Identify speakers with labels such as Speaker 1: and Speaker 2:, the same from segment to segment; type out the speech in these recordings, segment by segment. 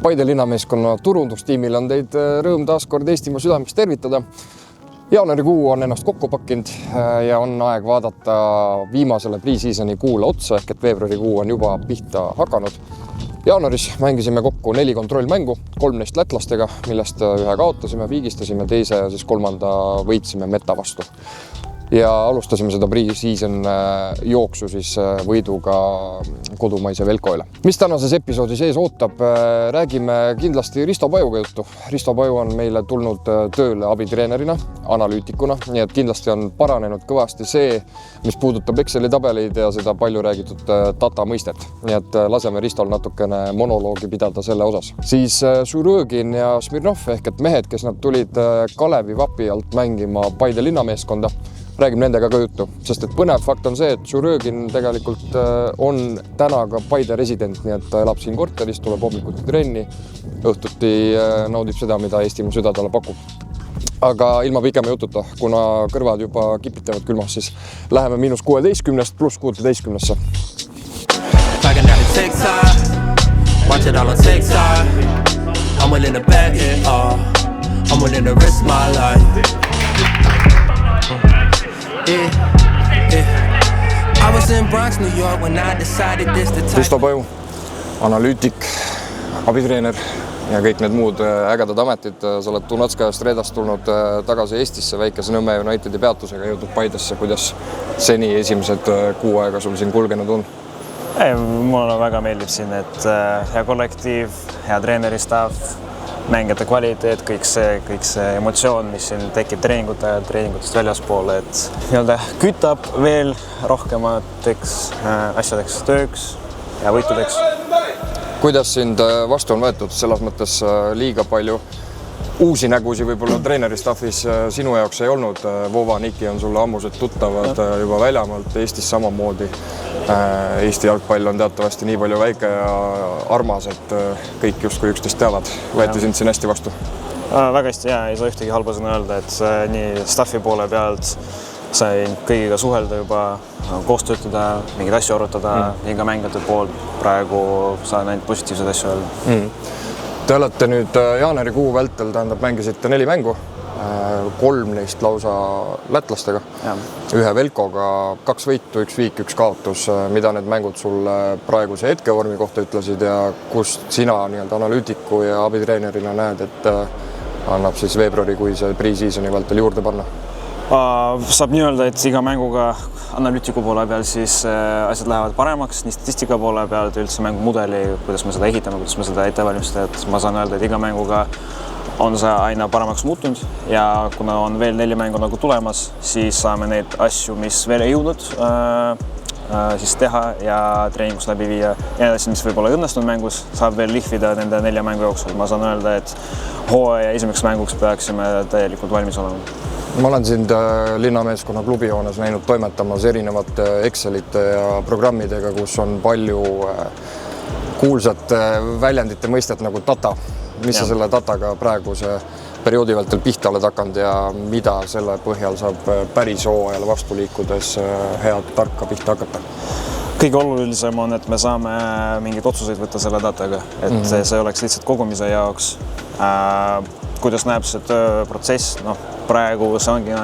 Speaker 1: Paide linnameeskonna turundustiimil on teid rõõm taas kord Eestimaa südameks tervitada. Jaanuarikuu on ennast kokku pakkinud ja on aeg vaadata viimasele pre-seasoni kuule otsa, ehk et veebruarikuu on juba pihta hakanud. Jaanuaris mängisime kokku 4 kontrollmängu, 3 neist lätlastega, millest ühe kaotasime, viigistasime, teise ja siis 3. võitsime Meta vastu. Ja alustasime seda pre-season jooksu siis võiduga kodumaise Velko üle. Mis tänases episoodis ees ootab? Räägime kindlasti Risto Pajuga juttu. Risto Paju on meile tulnud tööle abitreenerina, analüütikuna, nii et kindlasti on paranenud kõvasti see, mis puudutab Exceli tabeleid ja seda palju räägitud data mõistet. Nii et laseme Ristol natukene monoloogi pidada selle osas. Siis Surõgin ja Smirnov ehk et mehed, kes nad tulid Kalevi vapi alt mängima Paide linnameeskonda. Räägime nendega ka juttu, sest et põnev fakt on see, et Surõgin tegelikult on täna ka Paide resident, nii et ta elab siin korteris, tuleb hommikuti trenni, õhtuti naudib seda, mida Eestimaa süda talle pakub. Aga ilma pikema jututa, kuna kõrvad juba kipitavad külmas, siis läheme -16 pluss 16. Risto Paju, analüütik, abitreener ja kõik need muud ägedad ametid. Sa oled Tunatskajast Redast tulnud tagasi Eestisse väikese Nõmme Unitedi peatusega jõudnud Paidesse. Kuidas seni esimesed 6 aega sul siin kulgenud on?
Speaker 2: Mulle väga meeldib siin, et hea kollektiiv, hea treeneristav, mängijate kvaliteet, kõik see emotsioon, mis siin tekib treeningutest väljaspoole, et nii-öelda kütab veel rohkemateks asjadeks, tööks ja võitudeks.
Speaker 1: Kuidas sind vastu on võetud? Selles mõttes liiga palju uusi nägusi võib-olla treeneristaffis sinu jaoks ei olnud. Vova, Niki on sulle ammused tuttavad juba väljamaalt, Eestis samamoodi. Eesti jalgpall on teatavasti nii palju väike ja armas, et kõik justkui üksteist teavad. Võeti sind siin hästi vastu?
Speaker 2: Väga hästi, ei saa ühtegi halba sõna öelda, et nii staffi poole pealt sain kõigiga suhelda juba, koos töötada, mingeid asju arutada, nii ka mängijate poolt. Praegu saan ainult positiivseid asju öelda.
Speaker 1: Te olete nüüd jaanuarikuu vältel, mängisite 4 mängu, 3 neist lausa lätlastega, 1 Velkoga, 2 võitu, 1 viik, 1 kaotus. Mida need mängud sul praeguse hetkevormi kohta ütlesid ja kust sina nii-öelda analüütiku ja abitreenerina näed, et annab siis veebruarikuise pre-seasoni vältel juurde panna?
Speaker 2: Saab nii öelda, et iga mänguga analüütiku poole peal siis asjad lähevad paremaks, nii statistika poole peal, üldse mängumudeli, kuidas me seda ehitame, kuidas me seda ette valmistada, et ma saan öelda, et iga mänguga on see aina paremaks muutunud ja kuna on veel 4 mängu nagu tulemas, siis saame neid asju, mis veel ei jõudnud siis teha ja treeningus läbi viia. Ja need asjad, mis võib-olla õnnestunud mängus, saab veel lihvida nende 4 mängu jooksul. Ma saan öelda, et hooaja esimeseks mänguks peaksime täielikult valmis olema.
Speaker 1: Ma olen sind linnameeskonna klubijoones näinud toimetamas erinevate Excelite ja programmidega, kus on palju kuulsat väljendite mõistet nagu data. Mis sa selle dataga praeguse perioodi vältel pihta oled hakanud ja mida selle põhjal saab päris hooajal vastu liikudes head tarka pihta hakata?
Speaker 2: Kõige olulisem on, et me saame mingeid otsuseid võtta selle dataga, et see oleks lihtsalt kogumise jaoks. Kuidas näeb see tööprotsess? Praegu see ongi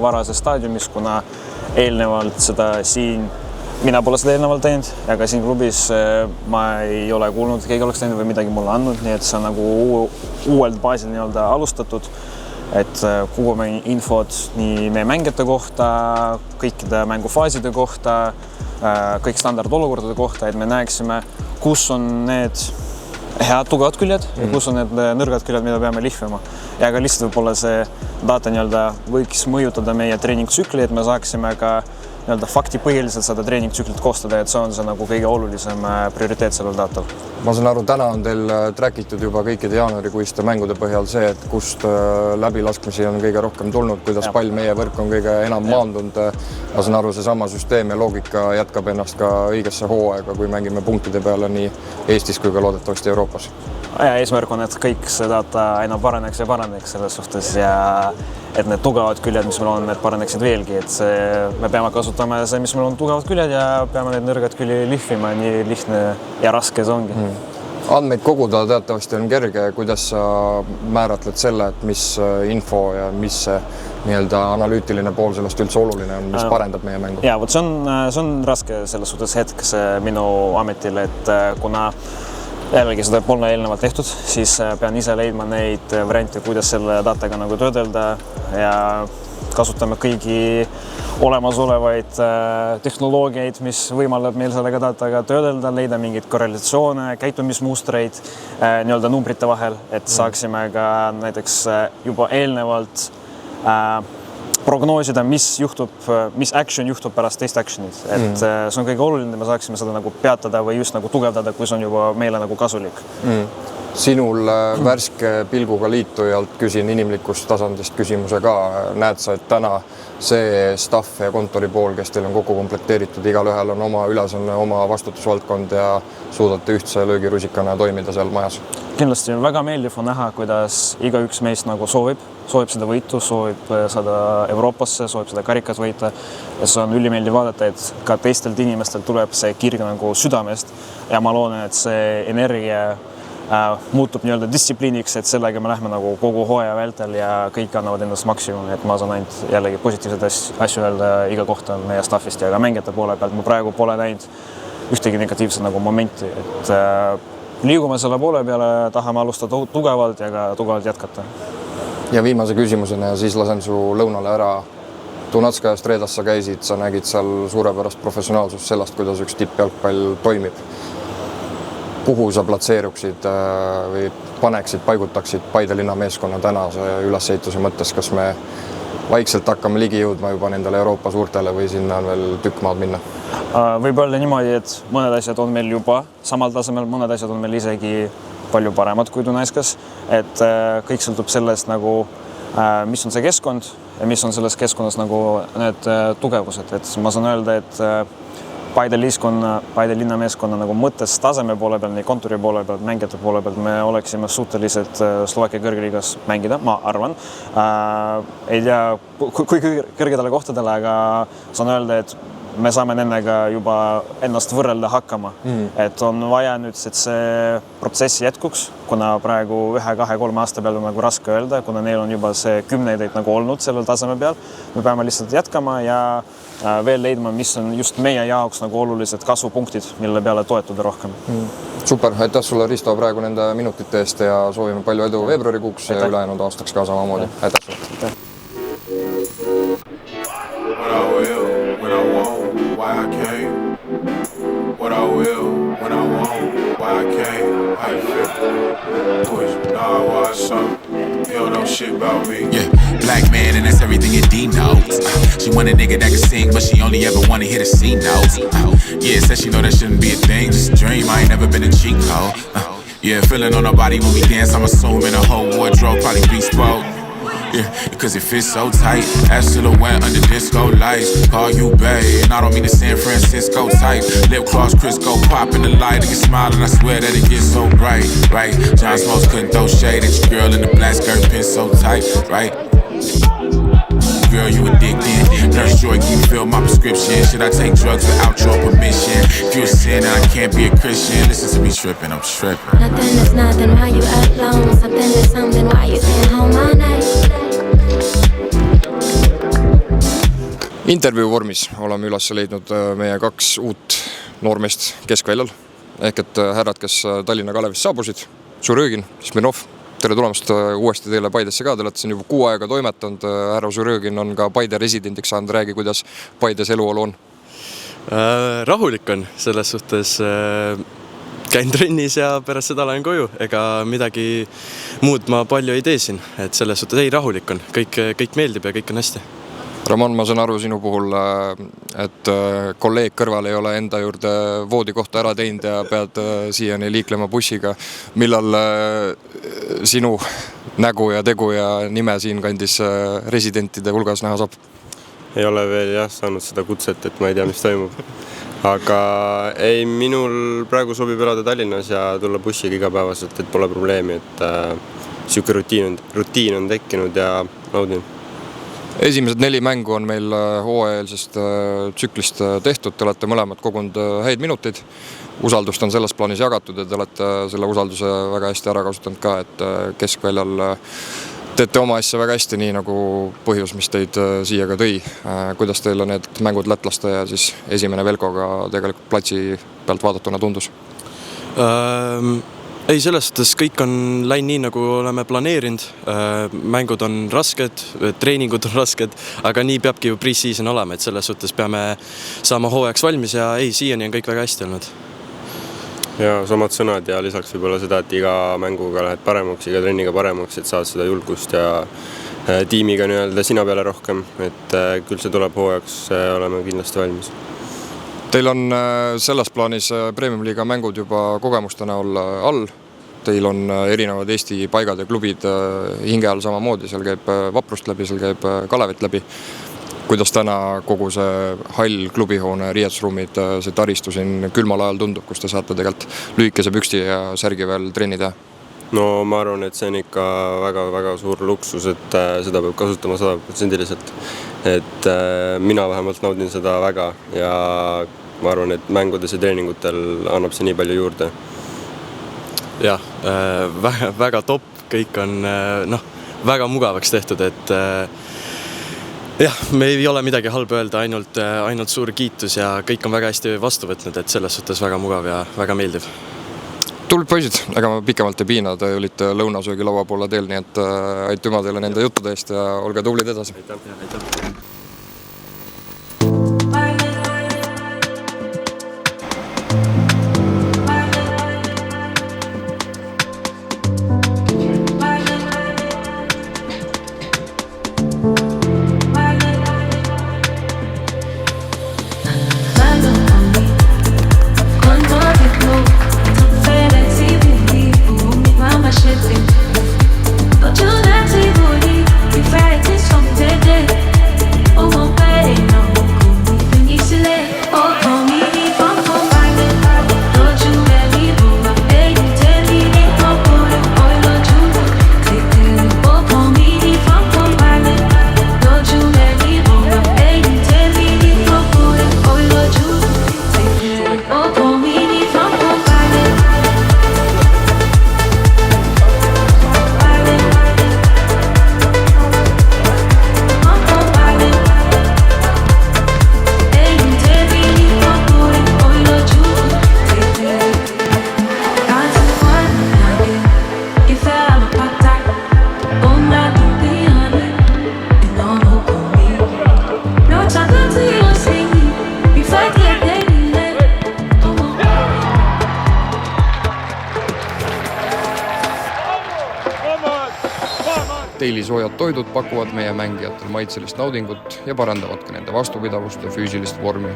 Speaker 2: varase staadiumis, kuna eelnevalt seda siin, mina pole seda eelnevalt teinud ja ka siin klubis ma ei ole kuulnud, et keegi oleks teinud või midagi mulle andnud, nii et see on nagu uuelt baasil alustatud, et kugume infot nii meie mängijate kohta, kõikide mängufaaside kohta, kõik standardolukordade kohta, et me näeksime, kus on need head tugevad küljed ja kus on need nõrgad küljed, mida peame lihvima. Ja ka lihtsalt võib-olla see data võiks mõjutada meie treeningtsükli, et me saaksime ka faktipõhiliselt seda treeningtsüklit koostada, et see on see nagu kõige olulisem prioriteet sellel datal.
Speaker 1: Ma saan aru, täna on teil trakitud juba kõikide jaanuarikuiste mängude põhjal see, et kust läbilaskmisi on kõige rohkem tulnud, kuidas pall meie võrk on kõige enam maandunud. Ma saan aru, see sama süsteem ja loogika jätkab ennast ka õigesse hooaega, kui mängime punktide peale nii Eestis kui ka loodetavasti Euroopas.
Speaker 2: Ja eesmärk on, et kõik see data aina paraneks ja paraneks selles suhtes ja et need tugevad küljed, mis meil on, need paraneksid veelgi, et me peame kasutama see, mis meil on tugevad küljed ja peame need nõrgad külje lihvima, nii lihtne ja raske see ongi.
Speaker 1: Andmeid koguda teatavasti on kerge, kuidas sa määratled selle, et mis info ja mis see nii-öelda analüütiline pool sellest üldse oluline on, mis parendab meie mängu?
Speaker 2: Ja, see on raske selles suhtes hetk minu ametile, et kuna jällegi seda polnud eelnevalt tehtud, siis pean ise leidma neid variante, kuidas selle dataga nagu töödelda ja kasutame kõigi olemasolevaid tehnoloogiaid, mis võimaldab meil sellega dataga töödelda, leida mingeid korrelatsioone, käitumismustreid nii-öelda numbrite vahel, et saaksime ka näiteks juba eelnevalt prognoosida, mis action juhtub pärast teist actionit. Et see on kõige oluline, me saaksime seda nagu peatada või just nagu tugevdada, kui see on juba meile nagu kasulik.
Speaker 1: Sinul värske pilguga liitujalt küsin inimlikust tasandist küsimuse ka. Näed sa, et täna see staff ja kontori pool, kes teil on kokku komplekteeritud, igal ühel on oma ülesanne, oma vastutusvaldkond ja suudate ühtse löögirusikana toimida seal majas? Kindlasti
Speaker 2: väga meeldiv on näha, kuidas igaüks meist nagu soovib seda võitu, soovib saada Euroopasse, soovib seda karikat võita. Ja see on ülimeeldiv vaadata, et ka teistelt inimestel tuleb see kirg nagu südamest ja ma loodan, et see energia muutub nii-öelda distsipliiniks, et sellega me lähme nagu kogu hooaja vältel ja kõik annavad endast maksimumi, et ma saan ainult jällegi positiivseid asju öelda iga kohta meie staffist ja ka mängijate poole pealt. Ma praegu pole näinud ühtegi negatiivset nagu momenti, et liigume selle poole peale, tahame alustada tugevalt ja ka tugevalt jätkata.
Speaker 1: Ja viimase küsimusena ja siis lasen su lõunale ära. Tunatska ja Stredas sa käisid, sa nägid seal suurepärast professionaalsust sellest, kuidas üks tippjalgpall toimib. Kuhu sa platseeruksid või paneksid, paigutaksid Paide linna meeskonna tänase ülesehituse mõttes, kas me vaikselt hakkame ligi jõudma juba nendele Euroopa suurtele või sinna on veel tükk maad minna?
Speaker 2: Võib öelda niimoodi, et mõned asjad on meil juba samal tasemel, mõned asjad on meil isegi palju paremad kui Dunanskas, et kõik sõltub sellest nagu, mis on see keskkond ja mis on selles keskkonnas nagu need tugevused, et ma saan öelda, et Paide linna meeskonna nagu mõttes taseme poole peal, nii kontori poole peal, mängijate poole peal, me oleksime suhteliselt Slovakkia kõrgliigas mängida, ma arvan. Ei tea, kui kõrgedele kohtadele, aga saan öelda, et me saame nendega juba ennast võrrelda hakkama. Et on vaja nüüd, et see protsess jätkuks, kuna praegu 1-2-3 aasta peal on nagu raske öelda, kuna neil on juba see kümneid nagu olnud sellel taseme peal. Me peame lihtsalt jätkama ja veel leidma, mis on just meie jaoks nagu olulised kasvupunktid, mille peale toetuda rohkem.
Speaker 1: Super, aitäh sulle Risto praegu nende minutite eest ja soovime palju edu veebruarikuuks ja ülejäänud aastaks ka samamoodi. Aitäh sulle! Why I came, what I will, when I won't, why I came, how you feel, push, nah, what's up, you don't know shit about me. Yeah, black man and that's everything it denotes. She want a nigga that can sing, but she only ever want to hear the C notes. Yeah, said she know that shouldn't be a thing, just a dream, I ain't never been a cheat code. Yeah, feeling on her body when we dance, I'm assuming a whole wardrobe probably bespoke. Yeah, because it fits so tight. Ass silhouette under disco lights. Call you bae, and I don't mean the San Francisco type. Lip gloss, Crisco, pop in the light. I get smiling, I swear that it gets so bright, right? John Smokes couldn't throw shade at your girl in the black skirt, pin so tight, right? Girl, you addicted. Nurse Joy, can you fill my prescription? Should I take drugs without your permission? If you're a sinner, I can't be a Christian. Listen to me tripping, I'm tripping. Nothing is nothing, why you alone? Something is something, why you staying home all night? Intervjuu vormis oleme üles leidnud meie 2 uut noormeest keskväljal. Ehk et härrad, kes Tallinna Kalevist saabusid. Žurõgin, Smirnov. Tere tulemast uuesti teile Paidesse ka. Te olete siin juba 6 aega toimetanud. Härra Žurõgin on ka Paide residendiks saanud. Räägi, kuidas Paides eluolu on?
Speaker 3: Rahulik on. Selles suhtes käin trennis ja pärast seda lähen koju. Ega midagi muud ma palju ei tee siin. Et selles suhtes ei, rahulik on. Kõik meeldib ja kõik on hästi.
Speaker 1: Ramon, ma saan aru sinu puhul, et kolleeg kõrval ei ole enda juurde voodikohta ära teinud ja pead siiani liiklema bussiga. Millal sinu nägu ja tegu ja nime siin kandis residentide hulgas näha saab?
Speaker 3: Ei ole veel saanud seda kutset, et ma ei tea, mis toimub. Aga ei, minul praegu sobib elada Tallinnas ja tulla bussiga igapäevaselt, et pole probleemi, et siuke rutiin on tekkinud ja naudin.
Speaker 1: Esimesed 4 mängu on meil hooajalsest tsüklist tehtud, te olete mõlemad kogunud häid minuteid. Usaldust on selles plaanis jagatud ja te olete selle usalduse väga hästi ära kasutanud ka, et keskväljal teete oma asja väga hästi, nii nagu põhjus, mis teid siia ka tõi. Kuidas teile need mängud lätlaste ja siis esimene Velkoga tegelikult platsi pealt vaadatuna tundus?
Speaker 3: Ei, selles suhtes kõik on läinud nii, nagu oleme planeerinud. Mängud on rasked, treeningud on rasked, aga nii peabki ju pre-season olema, et selles suhtes peame saama hooajaks valmis ja siiani on kõik väga hästi olnud.
Speaker 4: Ja samad sõnad ja lisaks võib-olla seda, et iga mänguga lähed paremaks, iga trenniga paremaks, et saad seda julgust ja tiimiga nii-öelda sina peale rohkem, et küll see tuleb hooajaks, oleme kindlasti valmis.
Speaker 1: Teil on selles plaanis Premium-liiga mängud juba kogemustena olla all. Teil on erinevad Eesti paigad ja klubid hinge all samamoodi, seal käib Vaprust läbi, seal käib Kalevit läbi. Kuidas täna kogu see hall, klubihoone, riietusruumid, see taristu siin külmal ajal tundub, kus te saate tegelikult lühikese püksti ja särgi veel trenni teha?
Speaker 4: No ma arvan, et see on ikka väga suur luksus, et seda peab kasutama 100%. Et mina vähemalt naudin seda väga ja ma arvan, et mängudes ja treeningutel annab see nii palju juurde.
Speaker 3: Jah, väga top, kõik on väga mugavaks tehtud, et jah, me ei ole midagi halba öelda, ainult suur kiitus ja kõik on väga hästi vastu võtnud, et selles suhtes väga mugav ja väga meeldiv.
Speaker 1: Tublid poisid, ega ma pikemalt ei piina, te olite lõunasöögi laua poole teel, nii et aitüma teile nende juttude eest ja olge tublid edasi.
Speaker 3: Aitäh.
Speaker 1: Daily soojad toidud pakuvad meie mängijatel maitselist naudingut ja parandavad ka nende vastupidavust ja füüsilist vormi.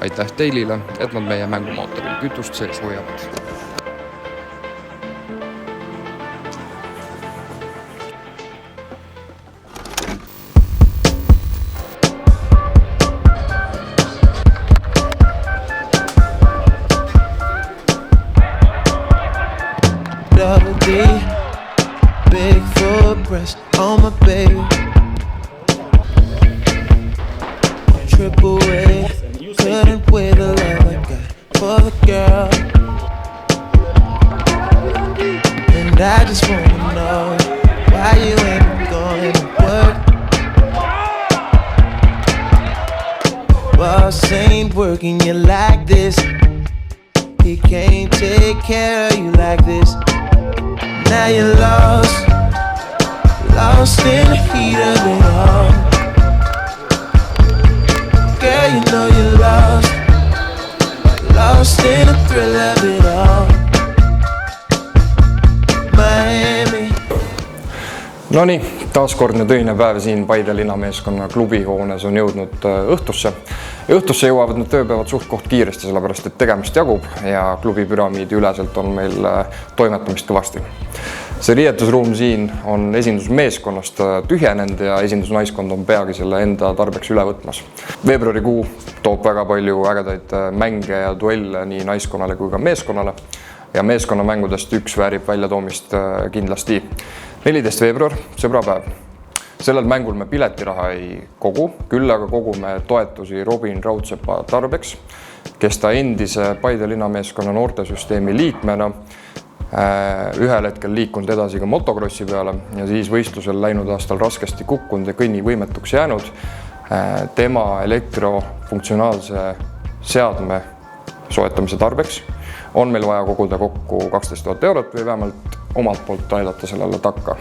Speaker 1: Aitäh Daily'le, et nad meie mängumootoril kütust sees hoiavad.
Speaker 5: Big full breast on my baby. Triple A, couldn't weigh the love I got for the girl. And I just wanna know why you ain't going to work. Boss ain't working you like this. He can't take care of you like this. Now you're lost in the heat of it all. Girl, you know you're lost in the thrill of it all. Miami.
Speaker 1: Nonii, taaskordne töine päev siin Paide linnameeskonna klubihoones on jõudnud õhtusse. Õhtusse jõuavad need tööpäevad suht koht kiiresti, sellepärast et tegemist jagub ja klubi püramiidi üleselt on meil toimetamist kõvasti. See riietusruum siin on esindusmeeskonnast tühjenenud ja esindusnaiskond on peagi selle enda tarbeks üle võtmas. Veebruarikuu toob väga palju ägedaid mänge ja duelle nii naiskonnale kui ka meeskonnale ja meeskonnamängudest üks väärib väljatoomist kindlasti. 14. veebruar, sõbrapäev. Sellel mängul me piletiraha ei kogu, küll aga kogume toetusi Robin Raudsepa tarbeks, kes ta endise Paide linnameeskonna noortesüsteemi liikmena ühel hetkel liikunud edasi ka motokrossi peale ja siis võistlusel läinud aastal raskesti kukkunud ja kõnnivõimetuks jäänud. Tema elektrofunktsionaalse seadme soetamise tarbeks on meil vaja koguda kokku 12 000 eurot või vähemalt omalt poolt aidata sellele takka.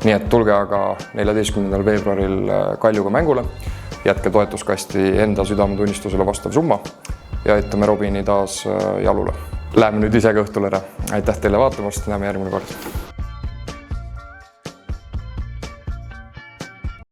Speaker 1: Nii et tulge aga 14. veebruaril Kaljuga mängule, jätke toetuskasti enda südametunnistusele vastav summa ja aitame Robini taas jalule. Läheme nüüd ise ka õhtul ära. Aitäh teile vaatamast, näeme järgmine kord.